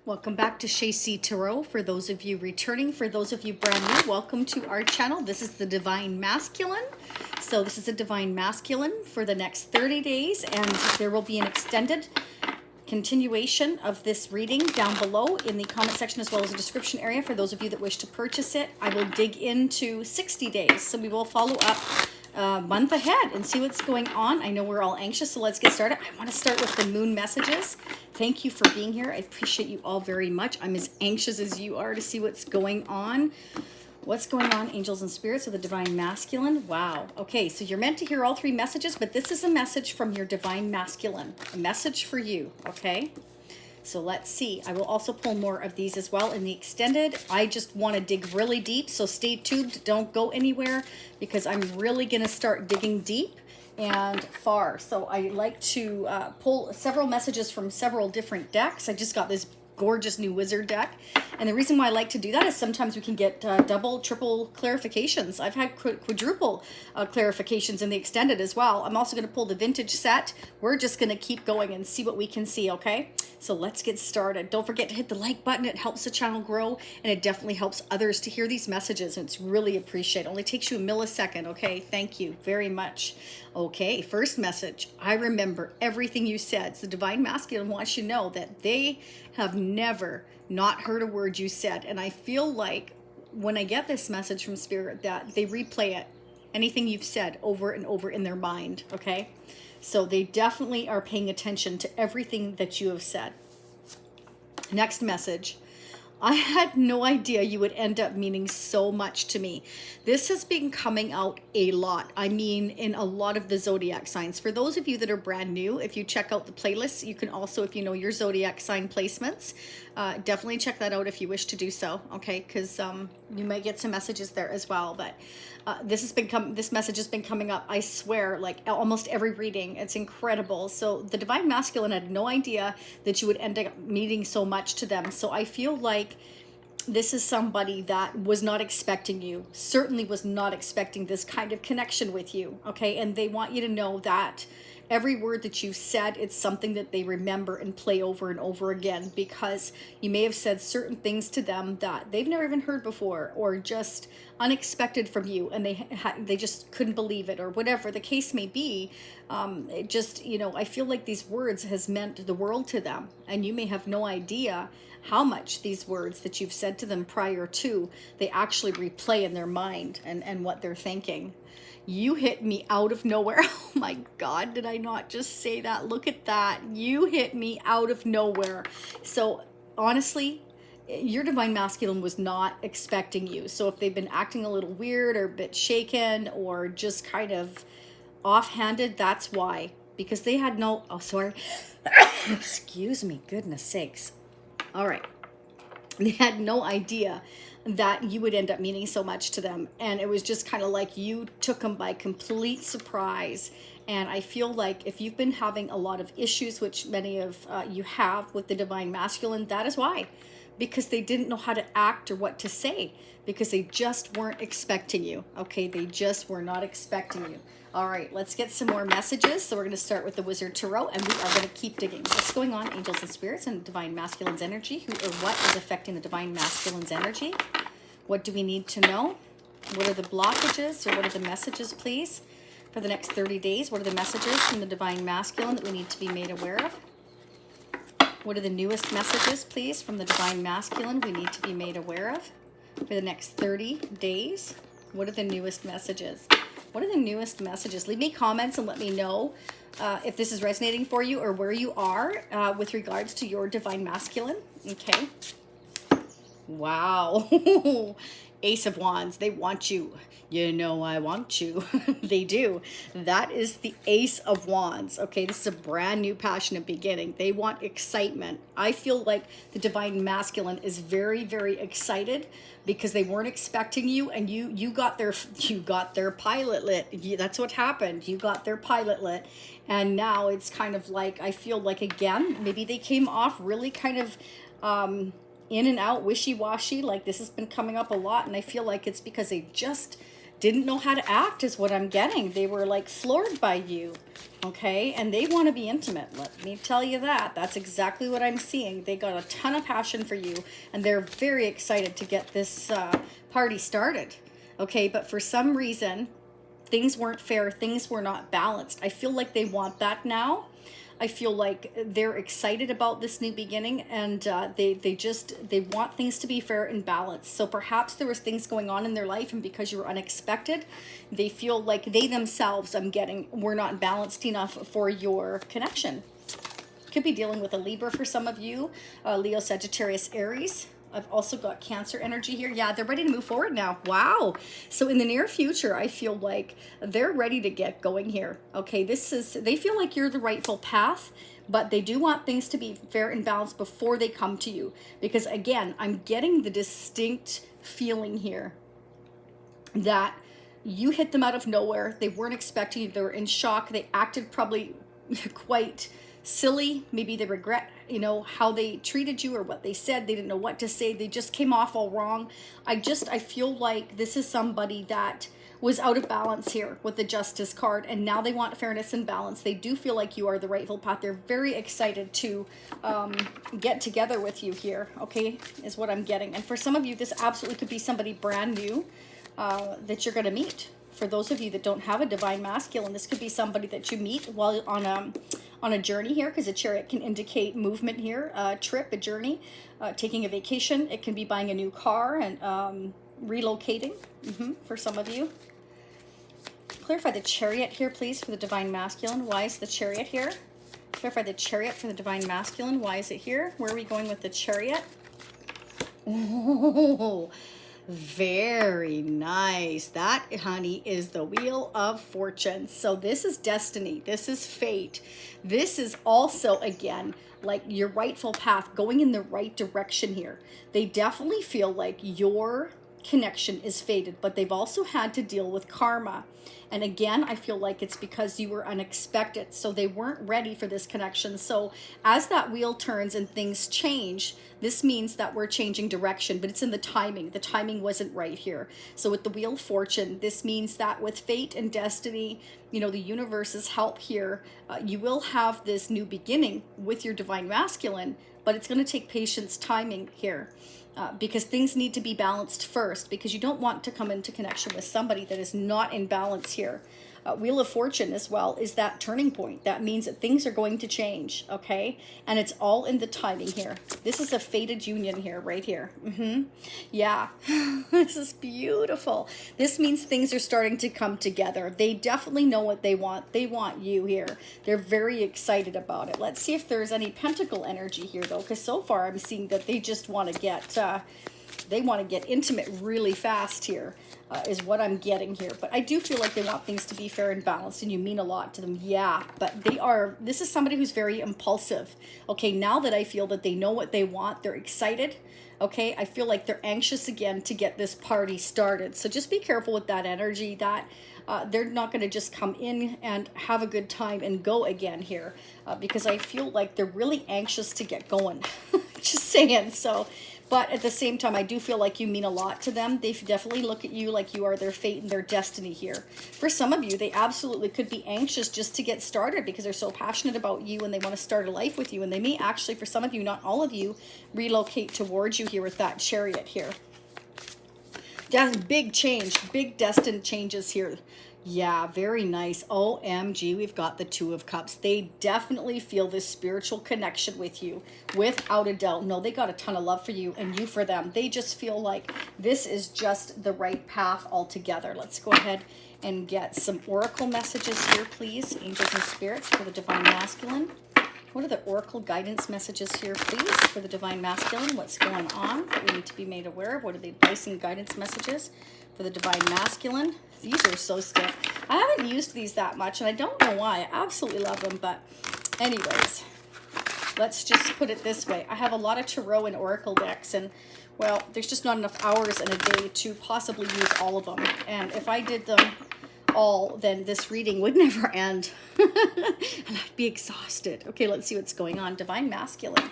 Welcome back to Shay C. Tarot. For those of you returning, for those of you brand new, welcome to our channel. This is the Divine Masculine. So this is a Divine Masculine for the next 30 days, and there will be an extended continuation of this reading down below in the comment section as well as the description area for those of you that wish to purchase it. I will dig into 60 days, so we will follow up a month ahead and see what's going on. I know we're all anxious, so let's get started. I want to start with the moon messages. Thank you for being here. I appreciate you all very much. I'm as anxious as you are to see what's going on. What's going on, angels and spirits of the Divine Masculine? Wow. Okay, so you're meant to hear all three messages, but this is a message from your Divine Masculine. A message for you, okay? So let's see. I will also pull more of these as well in the extended. I just want to dig really deep, so stay tuned. Don't go anywhere because I'm really going to start digging deep and far. So I like to pull several messages from several different decks. I just got this gorgeous new wizard deck, and the reason why I like to do that is sometimes we can get double, triple clarifications. I've had quadruple clarifications in the extended as well. I'm also going to pull the vintage set. We're just going to keep going and see what we can see, okay? So let's get started. Don't forget to hit the like button. It helps the channel grow, and it definitely helps others to hear these messages, and it's really appreciated. It only takes you a millisecond, okay? Thank you very much. Okay, first message. I remember everything you said. So the Divine Masculine wants you to know that they have never not heard a word you said. And I feel like when I get this message from Spirit that they replay it, anything you've said over and over in their mind, okay? So they definitely are paying attention to everything that you have said. Next message. I had no idea you would end up meaning so much to me. This has been coming out a lot. I mean, in a lot of the zodiac signs. For those of you that are brand new, if you check out the playlist, you can also, if you know your zodiac sign placements, definitely check that out if you wish to do so, okay? Because you might get some messages there as well. But this message has been coming up, I swear, like almost every reading. It's incredible. So the Divine Masculine had no idea that you would end up meaning so much to them. So I feel like this is somebody that was not expecting you, certainly was not expecting this kind of connection with you, okay? And they want you to know that every word that you've said, it's something that they remember and play over and over again, because you may have said certain things to them that they've never even heard before, or just unexpected from you, and they just couldn't believe it, or whatever the case may be. It just, you know, I feel like these words has meant the world to them, and you may have no idea how much these words that you've said to them prior to, they actually replay in their mind and what they're thinking. You hit me out of nowhere. Oh my God, did I not just say that? Look at that. You hit me out of nowhere. So honestly, your Divine Masculine was not expecting you. So if they've been acting a little weird or a bit shaken or just kind of offhanded, that's why. Because they had no, oh, sorry. Excuse me, goodness sakes. All right. They had no idea that you would end up meaning so much to them. And it was just kind of like you took them by complete surprise. And I feel like if you've been having a lot of issues, which many of you have with the Divine Masculine, that is why. Because they didn't know how to act or what to say. Because they just weren't expecting you. Okay, they just were not expecting you. All right, let's get some more messages. So we're going to start with the Wizard Tarot, and we are going to keep digging. What's going on, angels and spirits, and Divine Masculine's energy? Who or what is affecting the Divine Masculine's energy? What do we need to know? What are the blockages, or what are the messages, please, for the next 30 days? What are the messages from the Divine Masculine that we need to be made aware of? What are the newest messages, please, from the Divine Masculine we need to be made aware of for the next 30 days? What are the newest messages? What are the newest messages? Leave me comments and let me know if this is resonating for you or where you are with regards to your Divine Masculine. Okay. Wow. Ace of Wands. They want you. You know I want you. They do. That is the Ace of Wands. Okay, this is a brand new passionate beginning. They want excitement. I feel like the Divine Masculine is very, very excited because they weren't expecting you, and you got their pilot lit. That's what happened. You got their pilot lit, and now it's kind of like, I feel like, again, maybe they came off really kind of in and out, wishy-washy, like this has been coming up a lot, and I feel like it's because they just didn't know how to act is what I'm getting. They were like floored by you, okay? And they want to be intimate. Let me tell you that. That's exactly what I'm seeing. They got a ton of passion for you, and they're very excited to get this party started, okay? But for some reason, things weren't fair. Things were not balanced. I feel like they want that now. I feel like they're excited about this new beginning, and they want things to be fair and balanced. So perhaps there was things going on in their life, and because you were unexpected, they feel like they themselves, I'm getting, were not balanced enough for your connection. Could be dealing with a Libra for some of you, Leo, Sagittarius, Aries. I've also got Cancer energy here. Yeah, they're ready to move forward now. Wow. So in the near future, I feel like they're ready to get going here. Okay, they feel like you're the rightful path, but they do want things to be fair and balanced before they come to you. Because again, I'm getting the distinct feeling here that you hit them out of nowhere. They weren't expecting you. They were in shock. They acted probably quite silly. Maybe they regret, you know, how they treated you or what they said. They didn't know what to say. They just came off all wrong. I feel like this is somebody that was out of balance here with the Justice card, and now they want fairness and balance. They do feel like you are the rightful path. They're very excited to get together with you here, okay, is what I'm getting. And for some of you, this absolutely could be somebody brand new that you're going to meet. For those of you that don't have a divine masculine, this could be somebody that you meet while on a journey here, because a chariot can indicate movement here, a trip, a journey, taking a vacation. It can be buying a new car and relocating for some of you. Clarify the chariot here, please, for the divine masculine. Why is the chariot here? Clarify the chariot for the divine masculine. Why is it here? Where are we going with the chariot? Oh, very nice. That, honey, is the Wheel of Fortune. So this is destiny. This is fate. This is also, again, like your rightful path, going in the right direction here. They definitely feel like your connection is fated, but they've also had to deal with karma. And again, I feel like it's because you were unexpected. So they weren't ready for this connection. So as that wheel turns and things change, this means that we're changing direction, but it's in the timing. The timing wasn't right here. So with the Wheel of Fortune, this means that with fate and destiny, you know, the universe's help here, you will have this new beginning with your divine masculine, but it's going to take patience, timing here. Because things need to be balanced first, because you don't want to come into connection with somebody that is not in balance here. Wheel of Fortune as well is that turning point. That means that things are going to change, okay? And it's all in the timing here. This is a fated union here, right here. Yeah, this is beautiful. This means things are starting to come together. They definitely know what they want. They want you here. They're very excited about it. Let's see if there's any pentacle energy here, though, because so far I'm seeing that they just want to get... they want to get intimate really fast here, is what I'm getting here. But I do feel like they want things to be fair and balanced, and you mean a lot to them. Yeah, but this is somebody who's very impulsive. Okay, now that I feel that they know what they want, they're excited. Okay, I feel like they're anxious again to get this party started. So just be careful with that energy, that they're not going to just come in and have a good time and go again here, because I feel like they're really anxious to get going. Just saying. So... but at the same time, I do feel like you mean a lot to them. They definitely look at you like you are their fate and their destiny here. For some of you, they absolutely could be anxious just to get started because they're so passionate about you and they want to start a life with you. And they may actually, for some of you, not all of you, relocate towards you here with that chariot here. That's big change, big destined changes here. Yeah, very nice. OMG, we've got the Two of Cups. They definitely feel this spiritual connection with you, without a doubt. No, they got a ton of love for you and you for them. They just feel like this is just the right path altogether. Let's go ahead and get some oracle messages here, please. Angels and spirits for the divine masculine. What are the oracle guidance messages here, please, for the divine masculine? What's going on that we need to be made aware of? What are the advice and guidance messages for the divine masculine? These are so stiff. I haven't used these that much, and I don't know why. I absolutely love them, but anyways, let's just put it this way. I have a lot of tarot and oracle decks, and, well, there's just not enough hours in a day to possibly use all of them. And if I did them all, then this reading would never end, and I'd be exhausted. Okay, let's see what's going on. Divine masculine.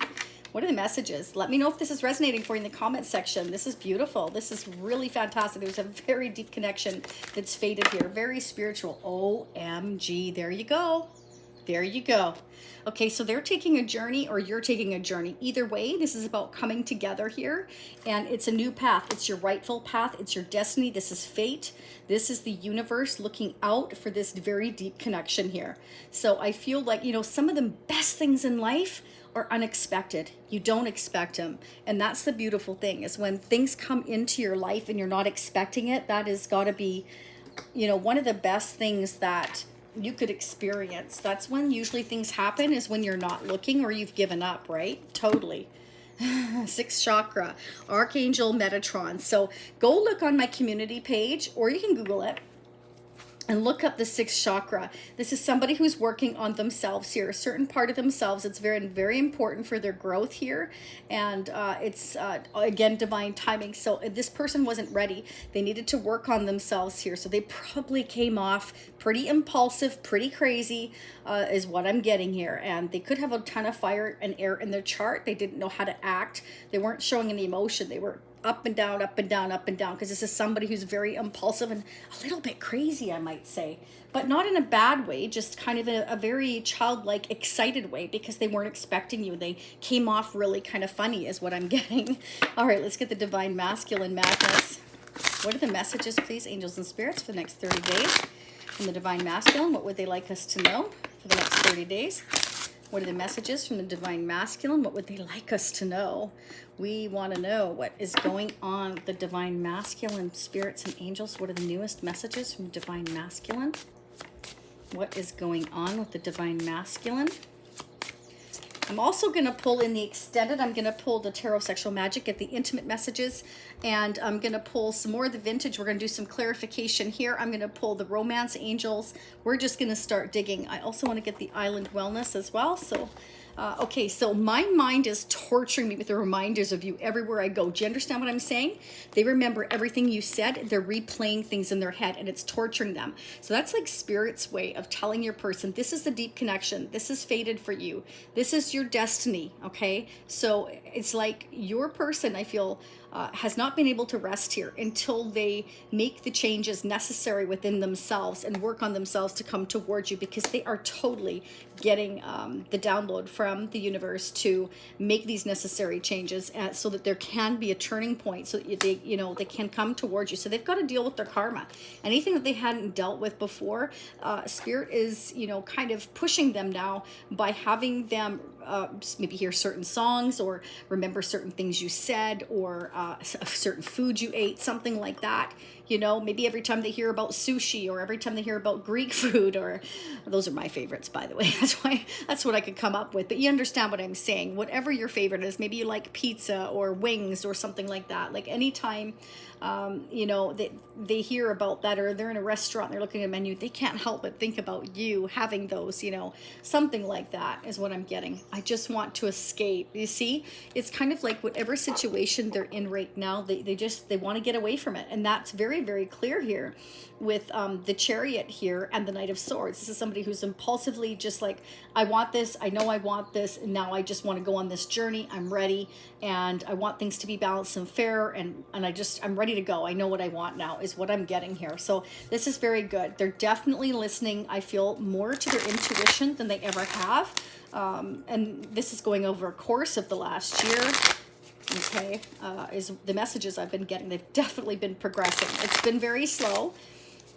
What are the messages? Let me know if this is resonating for you in the comment section. This is beautiful. This is really fantastic. There's a very deep connection that's faded here. Very spiritual. OMG. There you go. There you go. Okay, so they're taking a journey or you're taking a journey. Either way, this is about coming together here, and it's a new path. It's your rightful path. It's your destiny. This is fate. This is the universe looking out for this very deep connection here. So I feel like, you know, some of the best things in life are unexpected. You don't expect them. And that's the beautiful thing, is when things come into your life and you're not expecting it, that has got to be, you know, one of the best things that you could experience. That's when usually things happen, is when you're not looking or you've given up, right? Totally. Sixth chakra, Archangel Metatron. So go look on my community page, or you can Google it and look up the sixth chakra. This is somebody who's working on themselves here, a certain part of themselves. It's very, very important for their growth here. And it's, again, divine timing. So this person wasn't ready. They needed to work on themselves here. So they probably came off pretty impulsive, pretty crazy, is what I'm getting here. And they could have a ton of fire and air in their chart. They didn't know how to act. They weren't showing any emotion. They were up and down, up and down, up and down, because this is somebody who's very impulsive and a little bit crazy, I might say, but not in a bad way, just kind of in a very childlike, excited way, because they weren't expecting you. They came off really kind of funny, is what I'm getting. All right, let's get the Divine Masculine Madness. What are the messages, please, angels and spirits, for the next 30 days? From the Divine Masculine, what would they like us to know for the next 30 days? What are the messages from the Divine Masculine? What would they like us to know? We want to know what is going on with the Divine Masculine, spirits and angels. What are the newest messages from Divine Masculine? What is going on with the Divine Masculine? I'm also going to pull in the extended. I'm going to pull the Tarot Sexual Magic, get the intimate messages, and I'm going to pull some more of the vintage. We're going to do some clarification here. I'm going to pull the romance angels. We're just going to start digging. I also want to get the island wellness as well. So, okay, so my mind is torturing me with the reminders of you everywhere I go. Do you understand what I'm saying? They remember everything you said. They're replaying things in their head, and it's torturing them. So that's like Spirit's way of telling your person, this is the deep connection. This is fated for you. This is your destiny, okay? So it's like your person, I feel, has not been able to rest here until they make the changes necessary within themselves and work on themselves to come towards you, because they are totally getting the download from the universe to make these necessary changes, so that there can be a turning point, so that they, you know, they can come towards you. So they've got to deal with their karma. Anything that they hadn't dealt with before, Spirit is, you know, kind of pushing them now by having them maybe hear certain songs or remember certain things you said, or a certain food you ate, something like that. You know, maybe every time they hear about sushi, or every time they hear about Greek food, or those are my favorites, by the way. That's what I could come up with. But you understand what I'm saying. Whatever your favorite is, maybe you like pizza or wings or something like that. Like anytime, you know, they hear about that, or they're in a restaurant and they're looking at a menu, they can't help but think about you having those, you know, something like that is what I'm getting. I just want to escape. You see, it's kind of like whatever situation they're in right now, they want to get away from it. And that's very, very clear here with the Chariot here and the Knight of Swords. This is somebody who's impulsively just like, I want this, I know I want this, and now I just want to go on this journey. I'm ready, and I want things to be balanced and fair, and I'm ready to go. I know what I want now, is what I'm getting here. So this is very good. They're definitely listening, I feel, more to their intuition than they ever have. And this is going over a course of the last year. Okay, is the messages I've been getting. They've definitely been progressing. It's been very slow,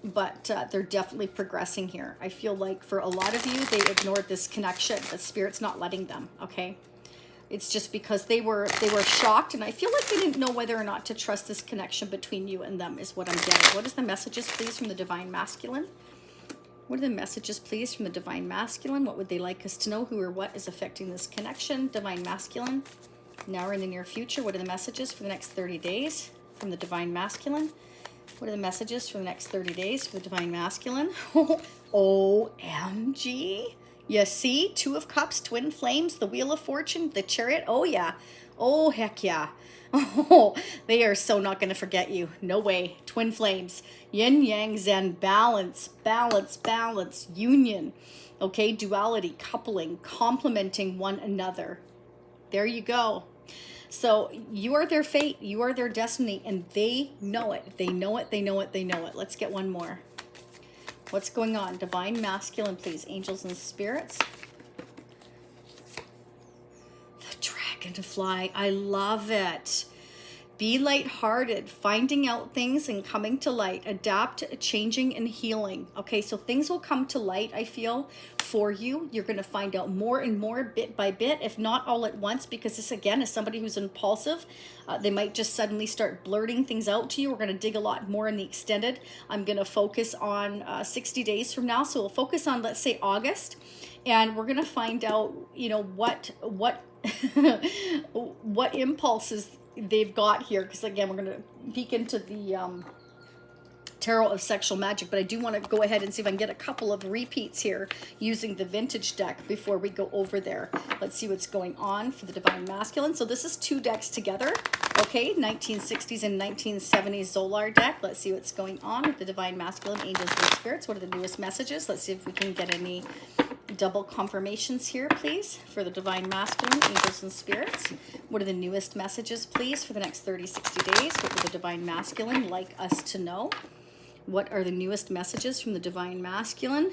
but they're definitely progressing here. I feel like for a lot of you, they ignored this connection. The Spirit's not letting them, okay? It's just because they were shocked, and I feel like they didn't know whether or not to trust this connection between you and them, is what I'm getting. What is the messages, please, from the Divine Masculine? What are the messages, please, from the Divine Masculine? What would they like us to know? Who or what is affecting this connection? Divine Masculine, now or in the near future. What are the messages for the next 30 days from the Divine Masculine? What are the messages for the next 30 days for the Divine Masculine? OMG. You see? Two of Cups, Twin Flames, the Wheel of Fortune, the Chariot. Oh, yeah. Oh, heck yeah. Oh, they are so not going to forget you. No way. Twin Flames. Yin, Yang, Zen. Balance, balance, balance. Union. Okay? Duality, coupling, complementing one another. There you go. So you are their fate, you are their destiny, and they know it. They know it, they know it, they know it. Let's get one more. What's going on? Divine Masculine, please. Angels and spirits. The dragonfly. I love it. Be lighthearted, finding out things and coming to light, adapt, changing, and healing. Okay, so things will come to light, I feel, for you. You're going to find out more and more bit by bit, if not all at once, because this, again, is somebody who's impulsive. They might just suddenly start blurting things out to you. We're going to dig a lot more in the extended. I'm going to focus on 60 days from now. So we'll focus on, let's say, August. And we're going to find out, you know, what what impulses they've got here, because again, we're going to peek into the tarot of sexual magic, but I do want to go ahead and see if I can get a couple of repeats here using the vintage deck before we go over there. Let's see what's going on for the Divine Masculine. So this is 2 decks together, okay, 1960s and 1970s Zolar deck. Let's see what's going on with the Divine Masculine, Angels and Spirits. What are the newest messages? Let's see if we can get any double confirmations here, please, for the Divine Masculine, Angels and Spirits. What are the newest messages, please, for the next 30, 60 days? What would the Divine Masculine like us to know? What are the newest messages from the Divine Masculine?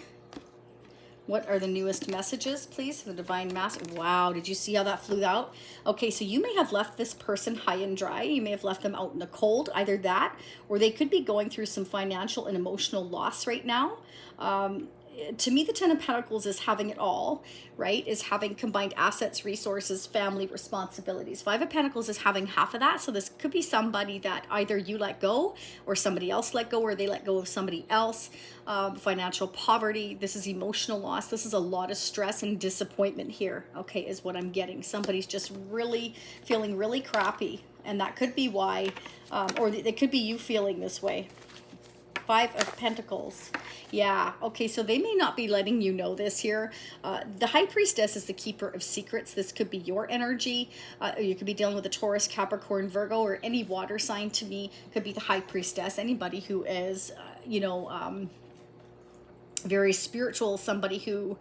What are the newest messages, please, for the Divine Masculine? Wow, did you see how that flew out? Okay, so you may have left this person high and dry. You may have left them out in the cold, either that, or they could be going through some financial and emotional loss right now. To me, the Ten of Pentacles is having it all, right? Is having combined assets, resources, family, responsibilities. 5 of Pentacles is having half of that. So this could be somebody that either you let go or somebody else let go, or they let go of somebody else. Financial poverty. This is emotional loss. This is a lot of stress and disappointment here, okay, is what I'm getting. Somebody's just really feeling really crappy. And that could be why, or it could be you feeling this way. 5 of Pentacles. Yeah, okay, so they may not be letting you know this here. The High Priestess is the keeper of secrets. This could be your energy. You could be dealing with a Taurus, Capricorn, Virgo, or any water sign. To me, could be the High Priestess. Anybody who is, you know, very spiritual, somebody who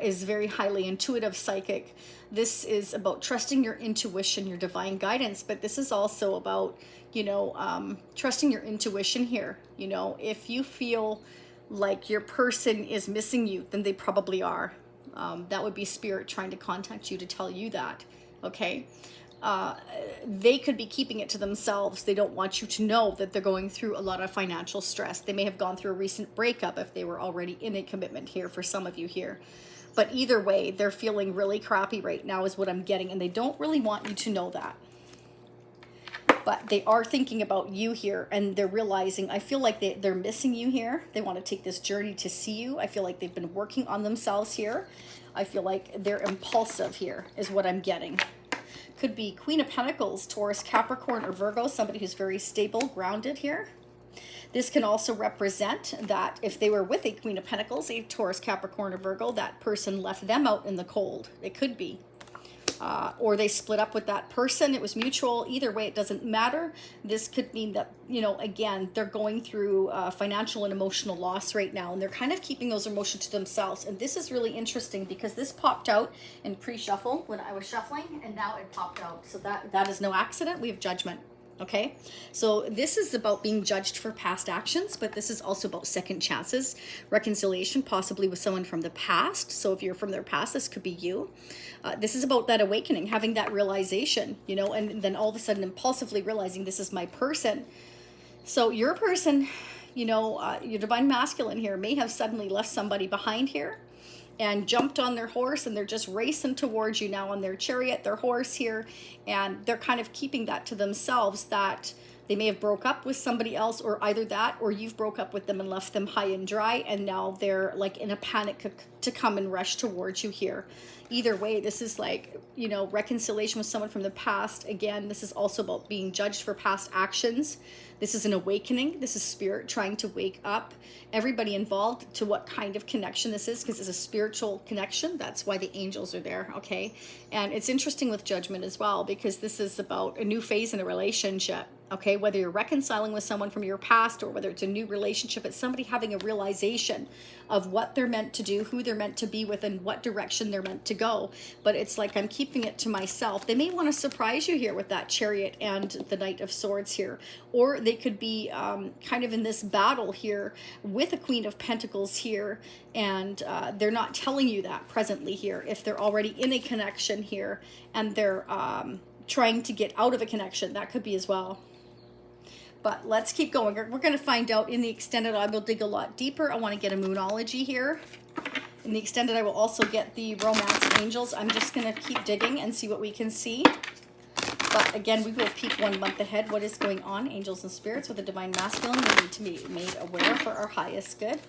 is very highly intuitive, psychic. This is about trusting your intuition, your divine guidance, but this is also about, you know, trusting your intuition here. You know, if you feel like your person is missing you, then they probably are. That would be spirit trying to contact you to tell you that, okay? They could be keeping it to themselves. They don't want you to know that they're going through a lot of financial stress. They may have gone through a recent breakup if they were already in a commitment here for some of you here. But either way, they're feeling really crappy right now is what I'm getting, and they don't really want you to know that. But they are thinking about you here, and they're realizing, I feel like they're missing you here. They want to take this journey to see you. I feel like they've been working on themselves here. I feel like they're impulsive here is what I'm getting. Could be Queen of Pentacles, Taurus, Capricorn, or Virgo, somebody who's very stable, grounded here. This can also represent that if they were with a Queen of Pentacles, a Taurus, Capricorn, or Virgo, that person left them out in the cold. It could be. Or they split up with that person. It was mutual. Either way, it doesn't matter. This could mean that, you know, again, they're going through financial and emotional loss right now, and they're kind of keeping those emotions to themselves. And this is really interesting because this popped out in pre-shuffle when I was shuffling, and now it popped out. So that is no accident. We have Judgment. Okay, so this is about being judged for past actions, but this is also about second chances, reconciliation, possibly with someone from the past. So if you're from their past, this could be you. This is about that awakening, having that realization, you know, and then all of a sudden impulsively realizing this is my person. So your person, you know, your Divine Masculine here may have suddenly left somebody behind here and jumped on their horse, and they're just racing towards you now on their chariot, their horse here, and they're kind of keeping that to themselves, that they may have broke up with somebody else, or either that or you've broke up with them and left them high and dry, and now they're like in a panic to come and rush towards you here. Either way, this is like, you know, reconciliation with someone from the past. Again, this is also about being judged for past actions. This is an awakening. This is spirit trying to wake up everybody involved to what kind of connection this is, because it's a spiritual connection. That's why the angels are there, okay? And it's interesting with Judgment as well, because this is about a new phase in a relationship. Okay, whether you're reconciling with someone from your past or whether it's a new relationship, it's somebody having a realization of what they're meant to do, who they're meant to be with, and what direction they're meant to go. But it's like I'm keeping it to myself. They may want to surprise you here with that Chariot and the Knight of Swords here. Or they could be kind of in this battle here with a Queen of Pentacles here, and they're not telling you that presently here. If they're already in a connection here and they're trying to get out of a connection, that could be as well. But let's keep going. We're going to find out in the extended. I will dig a lot deeper. I want to get a Moonology here. In the extended, I will also get the Romance Angels. I'm just going to keep digging and see what we can see. But again, we will peek 1 month ahead. What is going on, angels and spirits, with the Divine Masculine? We need to be made aware for our highest good.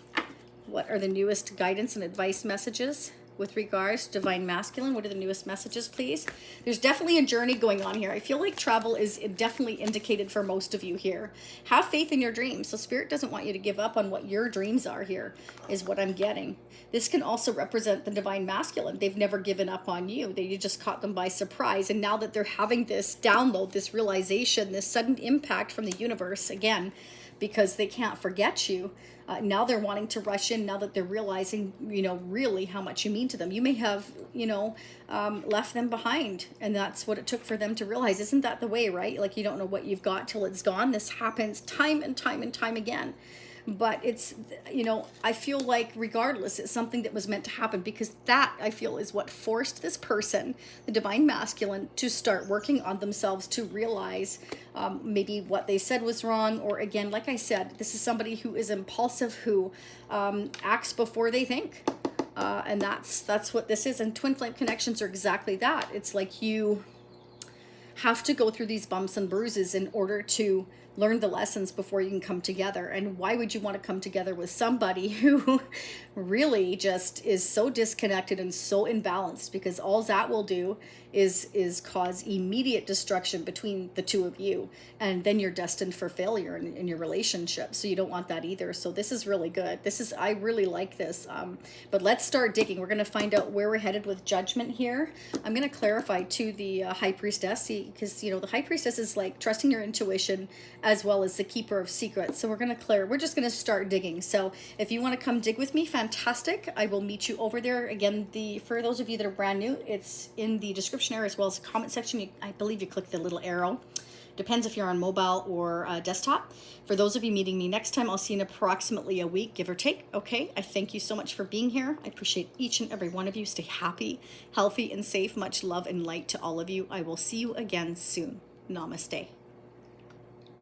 What are the newest guidance and advice messages with regards to Divine Masculine? What are the newest messages, please? There's definitely a journey going on here. I feel like travel is definitely indicated for most of you here. Have faith in your dreams. So Spirit doesn't want you to give up on what your dreams are here, is what I'm getting. This can also represent the Divine Masculine. They've never given up on you. You just caught them by surprise. And now that they're having this download, this realization, this sudden impact from the universe, again, because they can't forget you, now they're wanting to rush in, now that they're realizing, you know, really how much you mean to them. You may have, you know, left them behind, and that's what it took for them to realize. Isn't that the way, right? Like, you don't know what you've got till it's gone. This happens time and time and time again. But it's, you know, I feel like regardless, it's something that was meant to happen, because that, I feel, is what forced this person, the Divine Masculine, to start working on themselves, to realize maybe what they said was wrong. Or again, like I said, this is somebody who is impulsive, who acts before they think. And that's what this is. And twin flame connections are exactly that. It's like you have to go through these bumps and bruises in order to learn the lessons before you can come together. And why would you want to come together with somebody who really just is so disconnected and so imbalanced? Because all that will do is cause immediate destruction between the two of you, and then you're destined for failure in your relationship. So you don't want that either. So this is really good. I really like this. But let's start digging. We're going to find out where we're headed with Judgment here. I'm going to clarify to the High Priestess, because, you know, the High Priestess is like trusting your intuition as well as the Keeper of Secrets. So we're just going to start digging. So if you want to come dig with me, fantastic. I will meet you over there. Again, for those of you that are brand new, it's in the description area as well as the comment section. I believe you click the little arrow. Depends if you're on mobile or desktop. For those of you meeting me next time, I'll see you in approximately a week, give or take. Okay, I thank you so much for being here. I appreciate each and every one of you. Stay happy, healthy, and safe. Much love and light to all of you. I will see you again soon. Namaste.